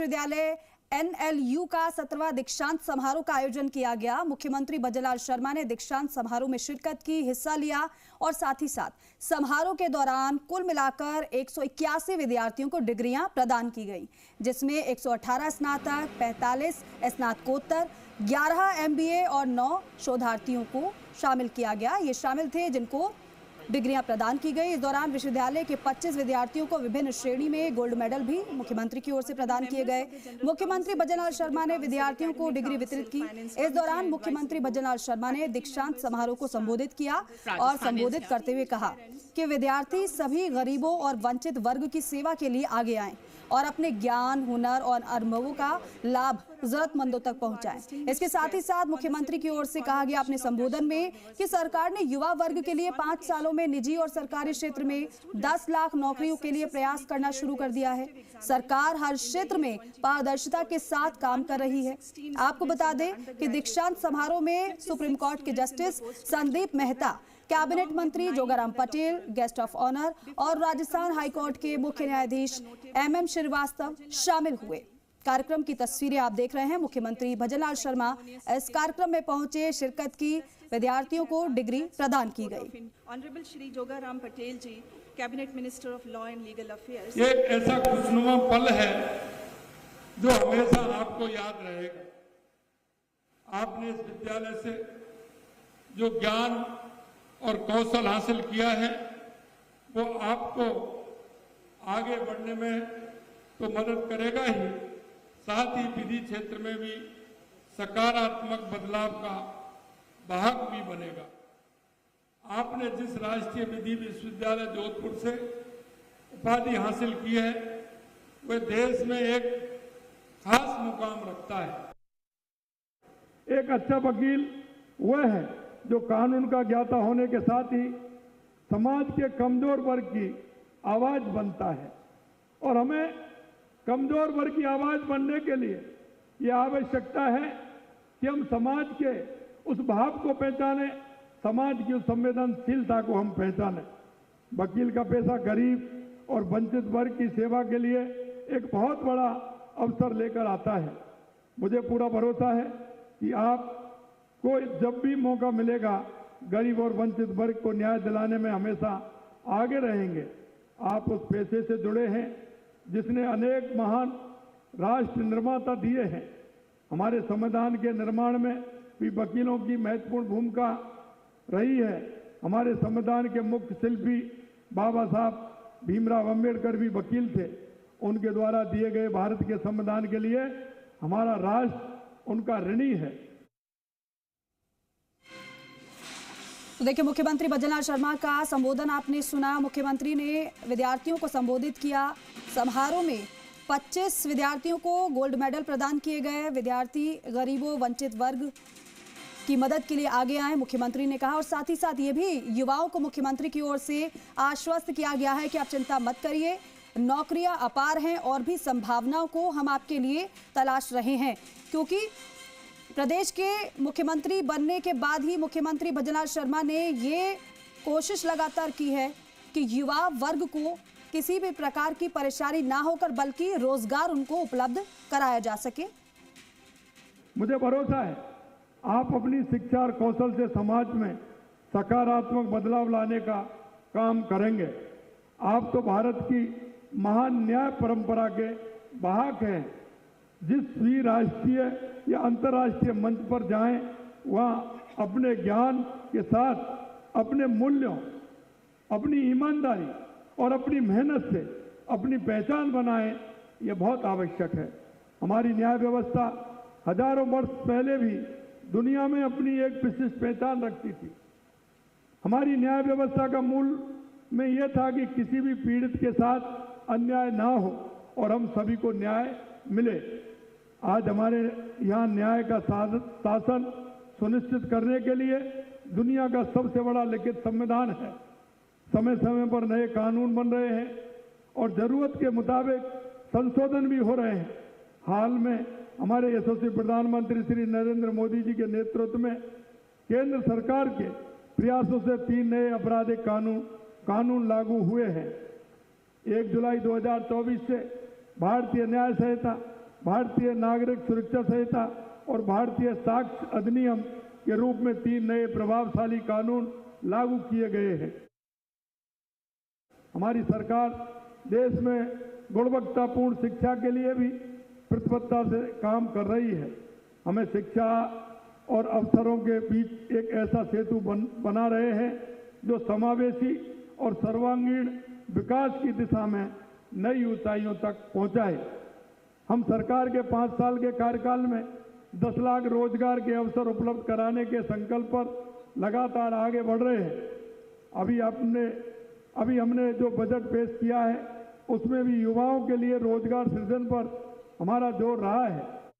विश्वविद्यालय NLU का 17वां दीक्षांत समारोह का आयोजन किया गया। मुख्यमंत्री भजनलाल शर्मा ने दीक्षांत समारोह में शिरकत की, हिस्सा लिया और साथ ही साथ समारोह के दौरान कुल मिलाकर 181 विद्यार्थियों को डिग्रियां प्रदान की गई, जिसमें 118 स्नातक, 45 स्नातकोत्तर, 11 MBA और 9 शोधार्थियों को शामिल किया गया। ये शामिल थे जिनको डिग्रियां प्रदान की गई। इस दौरान विश्वविद्यालय के 25 विद्यार्थियों को विभिन्न श्रेणी में गोल्ड मेडल भी मुख्यमंत्री की ओर से प्रदान किए गए। मुख्यमंत्री भजनलाल शर्मा ने विद्यार्थियों को डिग्री वितरित की। इस दौरान मुख्यमंत्री भजनलाल शर्मा ने दीक्षांत समारोह को संबोधित किया और संबोधित करते हुए कहा कि विद्यार्थी सभी गरीबों और वंचित वर्ग की सेवा के लिए आगे आएं और अपने ज्ञान, हुनर और अनुभवों का लाभ जरूरतमंदों तक पहुंचाएं। इसके साथ ही साथ मुख्यमंत्री की ओर से कहा गया अपने संबोधन में कि सरकार ने युवा वर्ग के लिए 5 सालों में निजी और सरकारी क्षेत्र में 10 लाख नौकरियों के लिए प्रयास करना शुरू कर दिया है। सरकार हर क्षेत्र में पारदर्शिता के साथ काम कर रही है। आपको बता दें कि दीक्षांत समारोह में सुप्रीम कोर्ट के जस्टिस संदीप मेहता, कैबिनेट मंत्री Jogaram Patel, guest of honour और राजस्थान हाईकोर्ट के मुख्य न्यायाधीश MM श्रीवास्तव शामिल हुए। कार्यक्रम की तस्वीरें आप देख रहे हैं। मुख्यमंत्री भजनलाल शर्मा इस कार्यक्रम में पहुंचे, शिरकत की, विद्यार्थियों को डिग्री प्रदान की गई। Honourable Shri Jogaram Patel ji, cabinet minister of law and legal affairs. ये ऐसा खुशनुमा पल है जो हमेशा आपको याद रहेगा। आपने इस विद्यालय से जो ज्ञान और कौशल हासिल किया है वो आपको आगे बढ़ने में तो मदद करेगा ही, साथ ही विधि क्षेत्र में भी सकारात्मक बदलाव का वाहक भी बनेगा। आपने जिस राष्ट्रीय विधि विश्वविद्यालय जोधपुर से उपाधि हासिल की है वह देश में एक खास मुकाम रखता है। एक अच्छा वकील वह है जो कानून का ज्ञाता होने के साथ ही समाज के कमजोर वर्ग की आवाज बनता है, और हमें कमजोर वर्ग की आवाज बनने के लिए यह आवश्यकता है कि हम समाज के उस भाव को पहचाने, समाज की उस संवेदनशीलता को हम पहचानें। वकील का पेशा गरीब और वंचित वर्ग की सेवा के लिए एक बहुत बड़ा अवसर लेकर आता है। मुझे पूरा भरोसा है कि आपको जब भी मौका मिलेगा गरीब और वंचित वर्ग को न्याय दिलाने में हमेशा आगे रहेंगे। आप उस पेशे से जुड़े हैं जिसने अनेक महान राष्ट्र निर्माता दिए हैं। हमारे संविधान के निर्माण में भी वकीलों की महत्वपूर्ण भूमिका रही है। हमारे संविधान के मुख्य शिल्पी बाबा साहब भीमराव अंबेडकर भी वकील थे। उनके द्वारा दिए गए भारत के संविधान के लिए हमारा राष्ट्र उनका ऋणी है। तो देखिए, मुख्यमंत्री भजनलाल शर्मा का संबोधन आपने सुना। मुख्यमंत्री ने विद्यार्थियों को संबोधित किया। समारोह में 25 विद्यार्थियों को गोल्ड मेडल प्रदान किए गए। विद्यार्थी गरीबों, वंचित वर्ग की मदद के लिए आगे आए, मुख्यमंत्री ने कहा। और साथ ही साथ ये भी युवाओं को मुख्यमंत्री की ओर से आश्वस्त किया गया है कि आप चिंता मत करिए, नौकरियां अपार हैं और भी संभावनाओं को हम आपके लिए तलाश रहे हैं। क्योंकि प्रदेश के मुख्यमंत्री बनने के बाद ही मुख्यमंत्री भजनलाल शर्मा ने ये कोशिश लगातार की है कि युवा वर्ग को किसी भी प्रकार की परेशानी ना होकर बल्कि रोजगार उनको उपलब्ध कराया जा सके। मुझे भरोसा है आप अपनी शिक्षा और कौशल से समाज में सकारात्मक बदलाव लाने का काम करेंगे। आप तो भारत की महान न्याय परंपरा के वाहक हैं। जिस भी राष्ट्रीय या अंतर्राष्ट्रीय मंच पर जाएं, वहाँ अपने ज्ञान के साथ अपने मूल्यों, अपनी ईमानदारी और अपनी मेहनत से अपनी पहचान बनाएं, यह बहुत आवश्यक है। हमारी न्याय व्यवस्था हजारों वर्ष पहले भी दुनिया में अपनी एक विशिष्ट पहचान रखती थी। हमारी न्याय व्यवस्था का मूल में यह था कि किसी भी पीड़ित के साथ अन्याय ना हो और हम सभी को न्याय मिले। आज हमारे यहाँ न्याय का शासन सुनिश्चित करने के लिए दुनिया का सबसे बड़ा लिखित संविधान है। समय समय पर नए कानून बन रहे हैं और जरूरत के मुताबिक संशोधन भी हो रहे हैं। हाल में हमारे यशस्वी प्रधानमंत्री श्री नरेंद्र मोदी जी के नेतृत्व में केंद्र सरकार के प्रयासों से 3 नए आपराधिक कानून लागू हुए हैं। 1 जुलाई 2024 से भारतीय न्याय संहिता भारतीय नागरिक सुरक्षा संहिता और भारतीय साक्ष्य अधिनियम के रूप में 3 नए प्रभावशाली कानून लागू किए गए हैं। हमारी सरकार देश में गुणवत्तापूर्ण शिक्षा के लिए भी प्रतिबद्धता से काम कर रही है। हमें शिक्षा और अवसरों के बीच एक ऐसा सेतु बना रहे हैं जो समावेशी और सर्वांगीण विकास की दिशा में नई ऊंचाइयों तक पहुंचाए। हम सरकार के 5 साल के कार्यकाल में 10 लाख रोजगार के अवसर उपलब्ध कराने के संकल्प पर लगातार आगे बढ़ रहे हैं। अभी हमने जो बजट पेश किया है उसमें भी युवाओं के लिए रोजगार सृजन पर हमारा जोर रहा है।